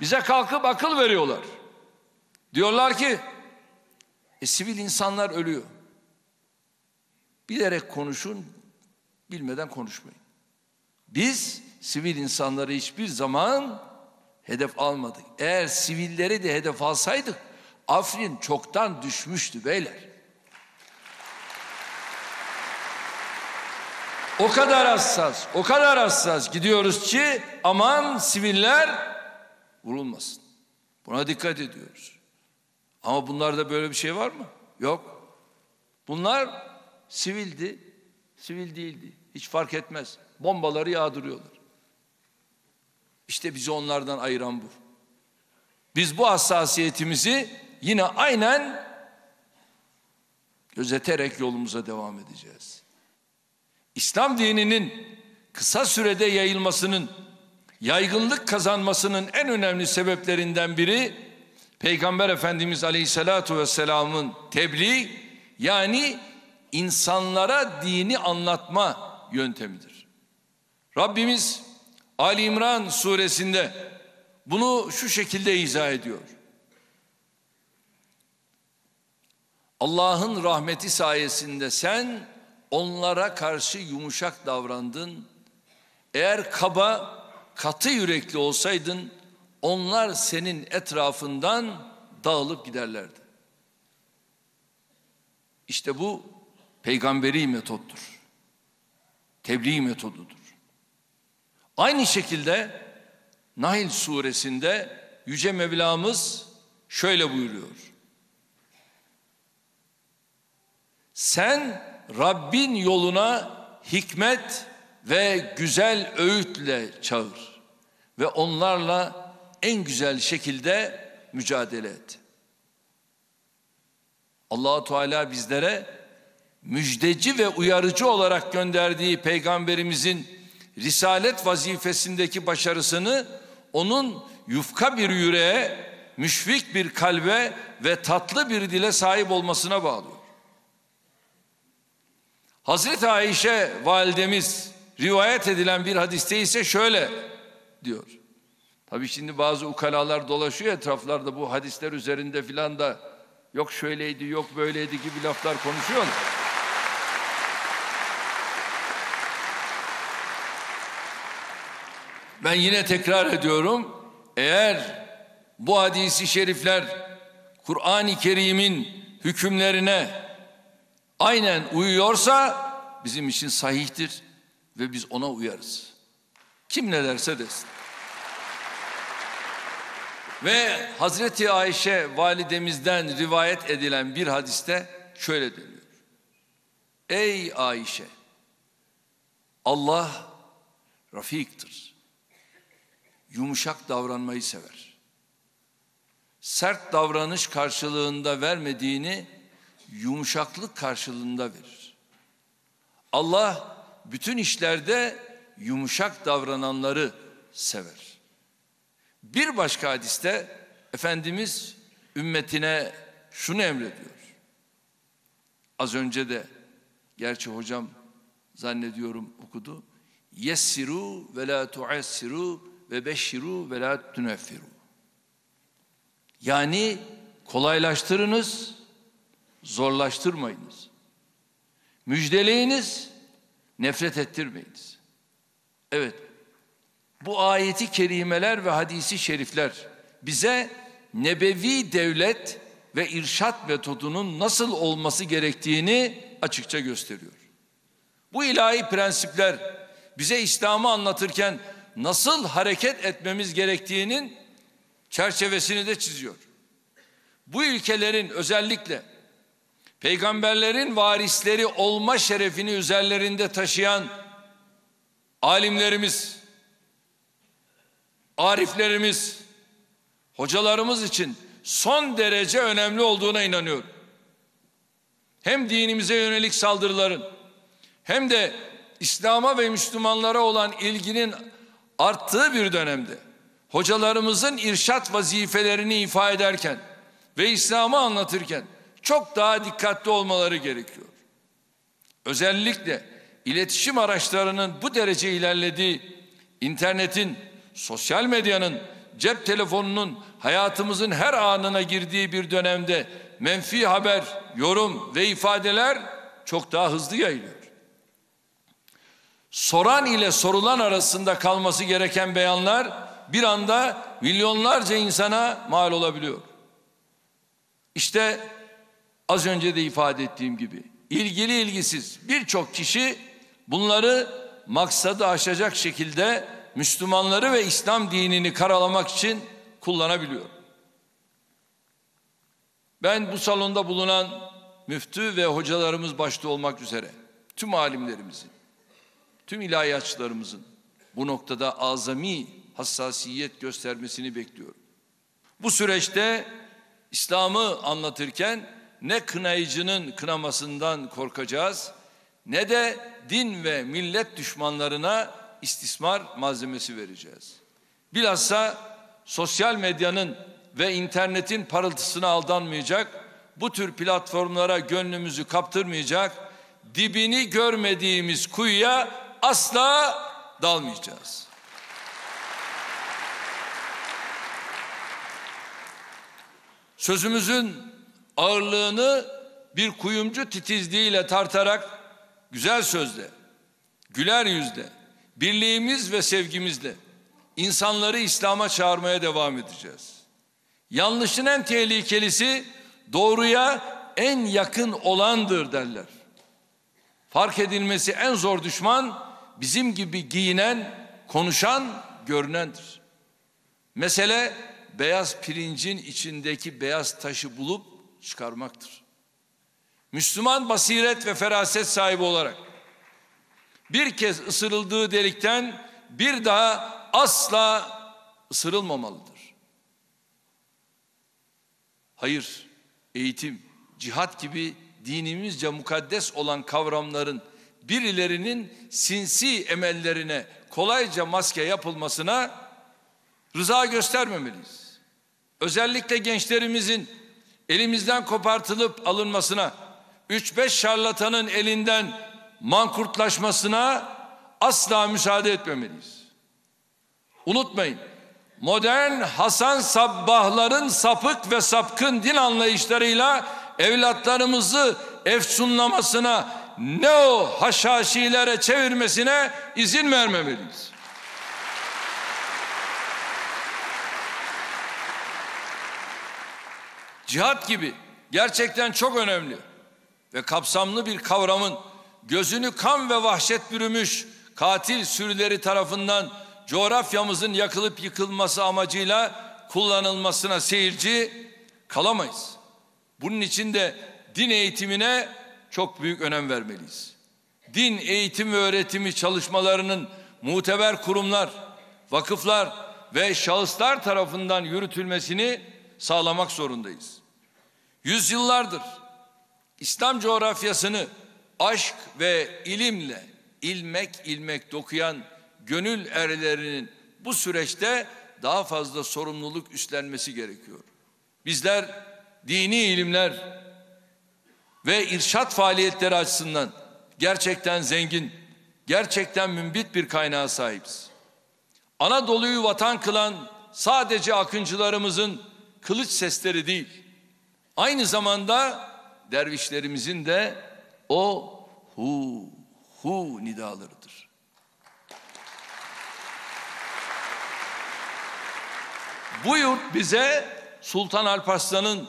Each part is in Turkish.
Bize kalkıp akıl veriyorlar. Diyorlar ki sivil insanlar ölüyor. Bilerek konuşun, bilmeden konuşmayın. Biz sivil insanları hiçbir zaman hedef almadık. Eğer sivilleri de hedef alsaydık Afrin çoktan düşmüştü beyler. O kadar hassas gidiyoruz ki aman siviller vurulmasın. Buna dikkat ediyoruz. Ama bunlarda böyle bir şey var mı? Yok. Bunlar sivildi, sivil değildi. Hiç fark etmez. Bombaları yağdırıyorlar. İşte bizi onlardan ayıran bu. Biz bu hassasiyetimizi yine aynen gözeterek yolumuza devam edeceğiz. İslam dininin kısa sürede yayılmasının, yaygınlık kazanmasının en önemli sebeplerinden biri Peygamber Efendimiz Aleyhisselatu Vesselam'ın tebliğ, yani insanlara dini anlatma yöntemidir. Rabbimiz Ali İmran suresinde bunu şu şekilde izah ediyor. Allah'ın rahmeti sayesinde sen onlara karşı yumuşak davrandın. Eğer kaba, katı yürekli olsaydın onlar senin etrafından dağılıp giderlerdi. İşte bu peygamberi metottur. Tebliğ metodudur. Aynı şekilde Nahl suresinde Yüce Mevlamız şöyle buyuruyor. Sen Rabbin yoluna hikmet ve güzel öğütle çağır ve onlarla en güzel şekilde mücadele et. Allah-u Teala bizlere müjdeci ve uyarıcı olarak gönderdiği peygamberimizin risalet vazifesindeki başarısını onun yufka bir yüreğe, müşfik bir kalbe ve tatlı bir dile sahip olmasına bağlıyor. Hazreti Ayşe validemiz rivayet edilen bir hadiste ise şöyle diyor. Tabii şimdi bazı ukalalar dolaşıyor etraflarda bu hadisler üzerinde filan da yok şöyleydi yok böyleydi gibi laflar konuşuyorlar. Ben yine tekrar ediyorum. Eğer bu hadisi şerifler Kur'an-ı Kerim'in hükümlerine aynen uyuyorsa bizim için sahihtir ve biz ona uyarız. Kim ne derse desin. Ve Hazreti Ayşe validemizden rivayet edilen bir hadiste şöyle deniyor. Ey Ayşe, Allah rafiktir. Yumuşak davranmayı sever. Sert davranış karşılığında vermediğini yumuşaklık karşılığında verir. Allah bütün işlerde yumuşak davrananları sever. Bir başka hadiste Efendimiz ümmetine şunu emrediyor. Az önce de gerçi hocam zannediyorum okudu. Yessiru ve la tuassiru ve beşşiru ve la tuneffiru. Yani kolaylaştırınız, zorlaştırmayınız. Müjdeleyiniz, nefret ettirmeyiniz. Evet, bu ayeti kerimeler ve hadisi şerifler bize nebevi devlet ve irşat metodunun nasıl olması gerektiğini açıkça gösteriyor. Bu ilahi prensipler bize İslam'ı anlatırken nasıl hareket etmemiz gerektiğinin çerçevesini de çiziyor. Bu ilkelerin özellikle peygamberlerin varisleri olma şerefini üzerlerinde taşıyan alimlerimiz, ariflerimiz, hocalarımız için son derece önemli olduğuna inanıyorum. Hem dinimize yönelik saldırıların hem de İslam'a ve Müslümanlara olan ilginin arttığı bir dönemde hocalarımızın irşat vazifelerini ifa ederken ve İslam'ı anlatırken çok daha dikkatli olmaları gerekiyor. Özellikle iletişim araçlarının bu derece ilerlediği, internetin, sosyal medyanın cep telefonunun hayatımızın her anına girdiği bir dönemde menfi haber, yorum ve ifadeler çok daha hızlı yayılıyor. Soran ile sorulan arasında kalması gereken beyanlar bir anda milyonlarca insana mal olabiliyor. İşte az önce de ifade ettiğim gibi ilgili ilgisiz birçok kişi bunları maksadı aşacak şekilde Müslümanları ve İslam dinini karalamak için kullanabiliyor. Ben bu salonda bulunan müftü ve hocalarımız başta olmak üzere tüm alimlerimizin, tüm ilahiyatçılarımızın bu noktada azami hassasiyet göstermesini bekliyorum. Bu süreçte İslam'ı anlatırken ne kınayıcının kınamasından korkacağız, ne de din ve millet düşmanlarına istismar malzemesi vereceğiz. Bilhassa sosyal medyanın ve internetin parıltısına aldanmayacak, bu tür platformlara gönlümüzü kaptırmayacak, dibini görmediğimiz kuyuya asla dalmayacağız. Sözümüzün ağırlığını bir kuyumcu titizliğiyle tartarak güzel sözle, güler yüzle, birliğimiz ve sevgimizle insanları İslam'a çağırmaya devam edeceğiz. Yanlışın en tehlikelisi doğruya en yakın olandır derler. Fark edilmesi en zor düşman bizim gibi giyinen, konuşan, görünendir. Mesele beyaz pirincin içindeki beyaz taşı bulup çıkarmaktır. Müslüman basiret ve feraset sahibi olarak bir kez ısırıldığı delikten bir daha asla ısırılmamalıdır. Hayır, eğitim, cihat gibi dinimizce mukaddes olan kavramların birilerinin sinsi emellerine kolayca maske yapılmasına rıza göstermemeliyiz. Özellikle gençlerimizin elimizden kopartılıp alınmasına, 3-5 şarlatanın elinden mankurtlaşmasına asla müsaade etmemeliyiz. Unutmayın, modern Hasan Sabbahların sapık ve sapkın din anlayışlarıyla evlatlarımızı efsunlamasına, neo haşhaşilere çevirmesine izin vermemeliyiz. Cihat gibi gerçekten çok önemli ve kapsamlı bir kavramın gözünü kan ve vahşet bürümüş katil sürüleri tarafından coğrafyamızın yakılıp yıkılması amacıyla kullanılmasına seyirci kalamayız. Bunun için de din eğitimine çok büyük önem vermeliyiz. Din eğitim ve öğretimi çalışmalarının muteber kurumlar, vakıflar ve şahıslar tarafından yürütülmesini sağlamak zorundayız. Yüzyıllardır İslam coğrafyasını aşk ve ilimle ilmek dokuyan gönül erlerinin bu süreçte daha fazla sorumluluk üstlenmesi gerekiyor. Bizler dini ilimler ve irşat faaliyetleri açısından gerçekten zengin, gerçekten mümbit bir kaynağa sahibiz. Anadolu'yu vatan kılan sadece akıncılarımızın kılıç sesleri değil, aynı zamanda dervişlerimizin de o hu hu nidalarıdır. Bu yurt bize Sultan Alparslan'ın,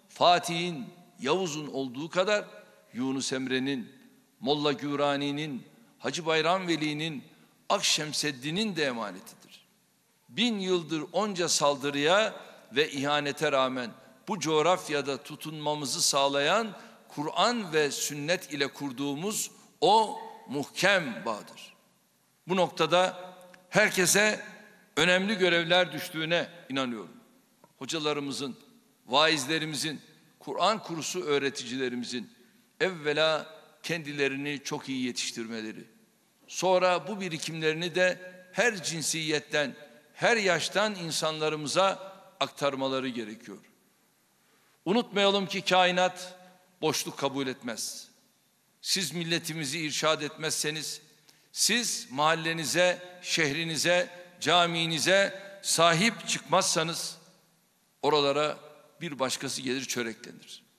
Fatih'in, Yavuz'un olduğu kadar Yunus Emre'nin, Molla Gürani'nin, Hacı Bayram Veli'nin, Akşemseddin'in de emanetidir. 1000 yıldır onca saldırıya ve ihanete rağmen bu coğrafyada tutunmamızı sağlayan Kur'an ve sünnet ile kurduğumuz o muhkem bağdır. Bu noktada herkese önemli görevler düştüğüne inanıyorum. Hocalarımızın, vaizlerimizin, Kur'an kursu öğreticilerimizin evvela kendilerini çok iyi yetiştirmeleri, sonra bu birikimlerini de her cinsiyetten, her yaştan insanlarımıza aktarmaları gerekiyor. Unutmayalım ki kainat boşluk kabul etmez. Siz milletimizi irşad etmezseniz, siz mahallenize, şehrinize, caminize sahip çıkmazsanız oralara bir başkası gelir çöreklenir.